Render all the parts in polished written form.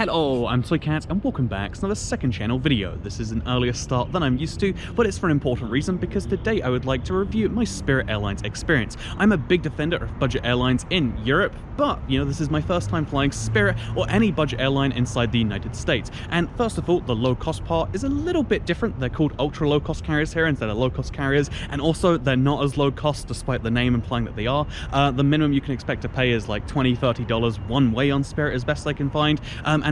Hello, I'm Toycat and welcome back to another second channel video. This is an earlier start than I'm used to, but it's for an important reason because today I would like to review my Spirit Airlines experience. I'm a big defender of budget airlines in Europe, but this is my first time flying Spirit or any budget airline inside the United States. And first of all, the low-cost part is a little bit different. They're called ultra low-cost carriers here instead of low-cost carriers, and also they're not as low-cost despite the name implying that they are. The minimum you can expect to pay is like $20, $30 one way on Spirit as best I can find.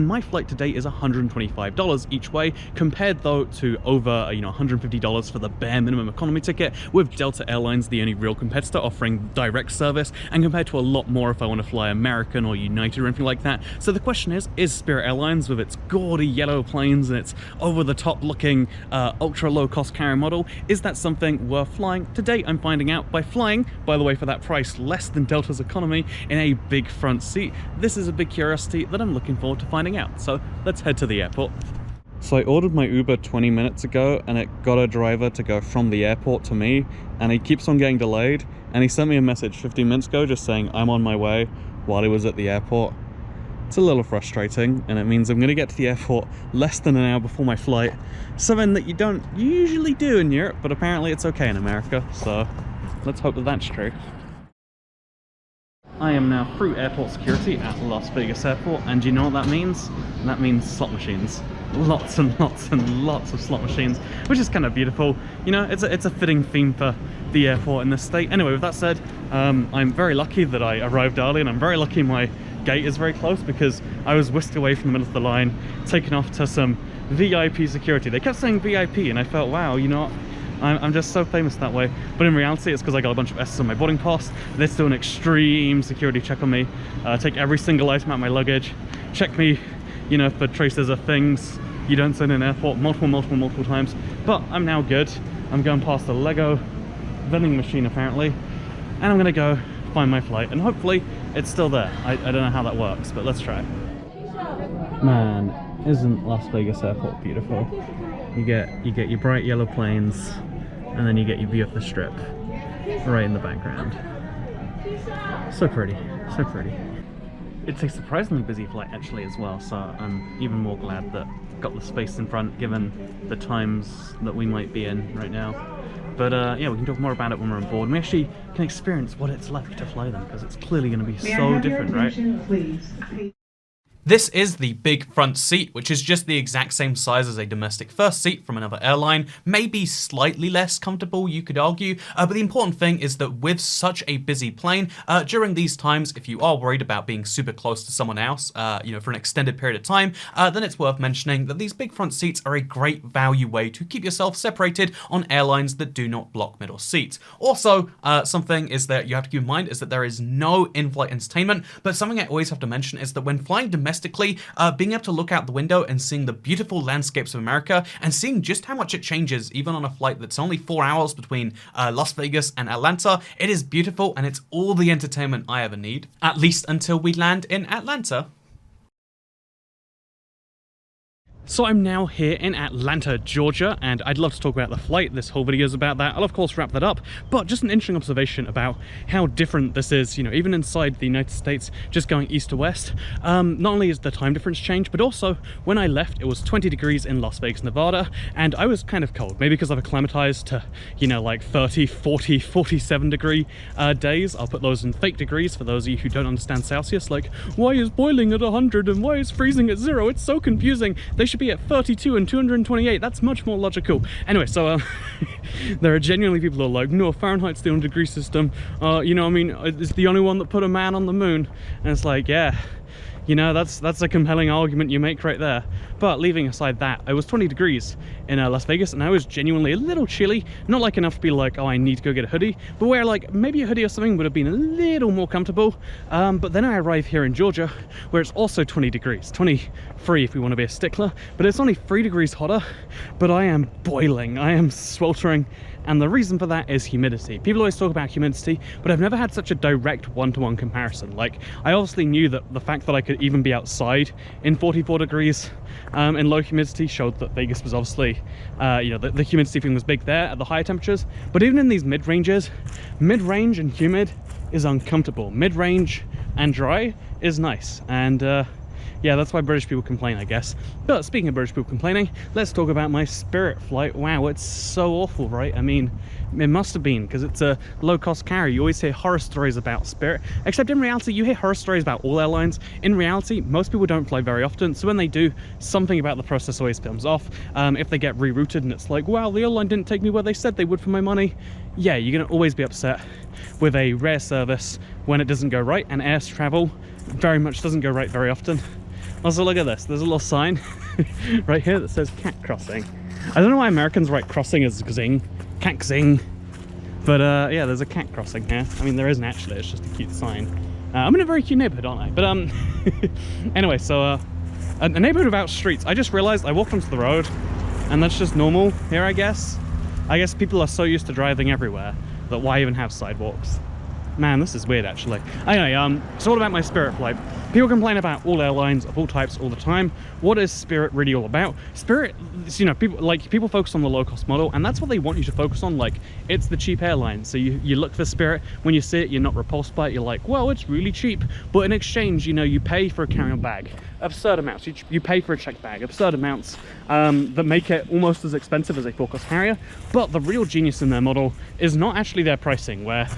And my flight today is $125 each way, compared though to over $150 for the bare minimum economy ticket, with Delta Airlines the only real competitor offering direct service, and compared to a lot more if I want to fly American or United or anything like that. So the question is Spirit Airlines, with its gaudy yellow planes and its over-the-top looking ultra low-cost carrier model, is that something worth flying? Today I'm finding out by flying, by the way, for that price less than Delta's economy in a big front seat. This is a big curiosity that I'm looking forward to finding out, so let's head to the airport. So I ordered my Uber 20 minutes ago and it got a driver to go from the airport to me, and he keeps on getting delayed, and he sent me a message 15 minutes ago just saying I'm on my way while he was at the airport. It's a little frustrating, and it means I'm going to get to the airport less than an hour before my flight, something that you don't usually do in Europe, but apparently it's okay in America, so let's hope that that's true. I am now through airport security at Las Vegas Airport, and do you know what that means? That means slot machines. Lots and lots and lots of slot machines, which is kind of beautiful. It's a fitting theme for the airport in this state. Anyway, with that said, I'm very lucky that I arrived early, and I'm very lucky my gate is very close, because I was whisked away from the middle of the line, taken off to some VIP security. They kept saying VIP, and I felt, wow, I'm just so famous that way. But in reality, it's because I got a bunch of S's on my boarding pass. They do an extreme security check on me, take every single item out of my luggage, check me, for traces of things you don't see in an airport multiple times. But I'm now good. I'm going past the Lego vending machine apparently, and I'm gonna go find my flight, and hopefully it's still there. I don't know how that works, but let's try. Man, isn't Las Vegas Airport beautiful? You get your bright yellow planes, and then you get your view of the Strip right in the background. So pretty, so pretty. It's a surprisingly busy flight actually as well, so I'm even more glad that I've got the space in front given the times that we might be in right now. But yeah, we can talk more about it when we're on board, and we actually can experience what it's like to fly them, because it's clearly going to be so different, right? Please. This is the big front seat, which is just the exact same size as a domestic first seat from another airline, maybe slightly less comfortable, you could argue, but the important thing is that with such a busy plane, during these times, if you are worried about being super close to someone else, for an extended period of time, then it's worth mentioning that these big front seats are a great value way to keep yourself separated on airlines that do not block middle seats. Also, something is that you have to keep in mind is that there is no in-flight entertainment, but something I always have to mention is that when flying domestically, being able to look out the window and seeing the beautiful landscapes of America, and seeing just how much it changes even on a flight that's only 4 hours between Las Vegas and Atlanta, it is beautiful, and it's all the entertainment I ever need, at least until we land in Atlanta. So I'm now here in Atlanta, Georgia, and I'd love to talk about the flight. This whole video is about that. I'll of course wrap that up, but just an interesting observation about how different this is, even inside the United States, just going east to west. Not only is the time difference changed, but also when I left, it was 20 degrees in Las Vegas, Nevada, and I was kind of cold, maybe because I've acclimatized to, like 30, 40, 47 degree days. I'll put those in fake degrees for those of you who don't understand Celsius, like, why is boiling at 100 and why is freezing at 0? It's so confusing. They should be at 32 and 228. That's much more logical. Anyway, so there are genuinely people who are like, no, Fahrenheit's the 100-degree system. It's the only one that put a man on the moon. And it's like, yeah, that's a compelling argument you make right there. But leaving aside that, I was 20 degrees in Las Vegas, and I was genuinely a little chilly. Not like enough to be like, oh, I need to go get a hoodie, but where like maybe a hoodie or something would have been a little more comfortable. But then I arrive here in Georgia, where it's also 20 degrees, 23 if we want to be a stickler, but it's only 3 degrees hotter, but I am boiling, I am sweltering. And the reason for that is humidity. People always talk about humidity, but I've never had such a direct one-to-one comparison. Like, I obviously knew that the fact that I could even be outside in 44 degrees in low humidity showed that Vegas was obviously, the humidity thing was big there at the higher temperatures. But even in these mid-ranges, mid-range and humid is uncomfortable. Mid-range and dry is nice. And yeah, that's why British people complain, I guess. But speaking of British people complaining, let's talk about my Spirit flight. Wow, it's so awful, right? I mean, it must have been, because it's a low-cost carrier. You always hear horror stories about Spirit, except in reality, you hear horror stories about all airlines. In reality, most people don't fly very often, so when they do, something about the process always comes off. If they get rerouted and it's like, wow, the airline didn't take me where they said they would for my money, yeah, you're going to always be upset with a rare service when it doesn't go right, and air travel very much doesn't go right very often. Also, look at this, there's a little sign right here that says cat crossing. I don't know why Americans write crossing as xing, cat xing, but yeah, there's a cat crossing here. I mean, there isn't actually, it's just a cute sign. I'm in a very cute neighborhood, aren't I? But anyway, so a neighborhood without streets. I just realized I walked onto the road and that's just normal here, I guess. I guess people are so used to driving everywhere that why even have sidewalks? Man, this is weird, actually. Anyway, so what about my Spirit flight? People complain about all airlines of all types all the time. What is Spirit really all about? Spirit, you know, people focus on the low-cost model, and that's what they want you to focus on. Like, it's the cheap airline. So you look for Spirit. When you see it, you're not repulsed by it. You're like, well, it's really cheap. But in exchange, you know, you pay for a carry-on bag. Absurd amounts. You pay for a checked bag. Absurd amounts that make it almost as expensive as a full-cost carrier. But the real genius in their model is not actually their pricing, where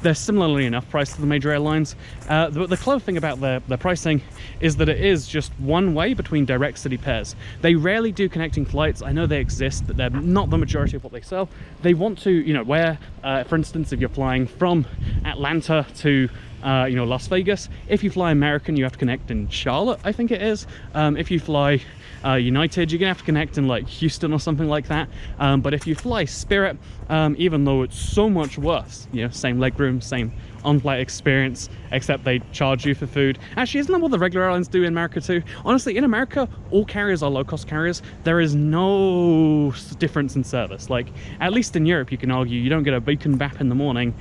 they're similarly enough priced to the major airlines. The clever thing about their pricing is that it is just one way between direct city pairs. They rarely do connecting flights. I know they exist, but they're not the majority of what they sell. They want to, you know, where, for instance, if you're flying from Atlanta to you know, Las Vegas, if you fly American, you have to connect in Charlotte, I think it is. If you fly United, you're gonna have to connect in like Houston or something like that. But if you fly Spirit, even though it's so much worse, you know, same legroom, same on-flight experience, except they charge you for food. Actually, isn't that what the regular airlines do in America too? Honestly, in America, all carriers are low-cost carriers. There is no difference in service. Like, at least in Europe, you can argue you don't get a bacon bap in the morning,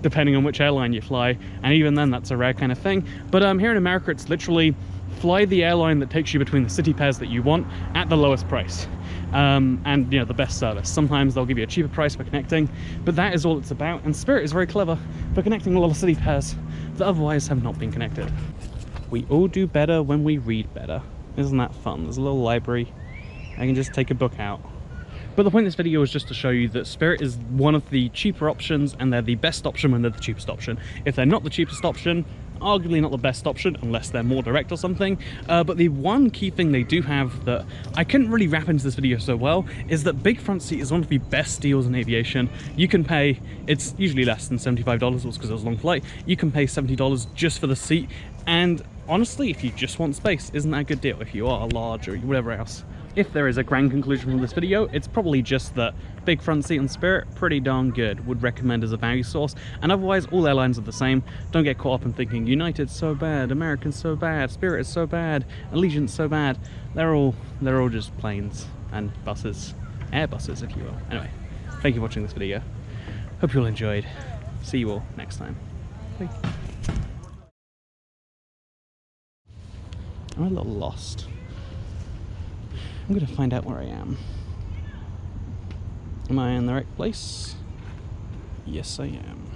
depending on which airline you fly, and even then, that's a rare kind of thing. But here in America, it's literally fly the airline that takes you between the city pairs that you want at the lowest price. And you know, the best service. Sometimes they'll give you a cheaper price for connecting, but that is all it's about. And Spirit is very clever for connecting a lot of city pairs that otherwise have not been connected. We all do better when we read better. Isn't that fun? There's a little library. I can just take a book out. But the point of this video is just to show you that Spirit is one of the cheaper options, and they're the best option when they're the cheapest option. If they're not the cheapest option, arguably not the best option unless they're more direct or something. But the one key thing they do have that I couldn't really wrap into this video so well is that big front seat is one of the best deals in aviation. You can pay, it's usually less than $75 because it was a long flight. You can pay $70 just for the seat, and honestly, if you just want space, isn't that a good deal if you are large or whatever else? If there is a grand conclusion from this video, it's probably just that big front seat and Spirit, pretty darn good. Would recommend as a value source. And otherwise, all airlines are the same. Don't get caught up in thinking United's so bad, American's so bad, Spirit is so bad, Allegiant's so bad. They're all just planes and buses, Airbuses, if you will. Anyway, thank you for watching this video. Hope you all enjoyed. See you all next time. Bye. I'm a little lost. I'm going to find out where I am. Am I in the right place? Yes, I am.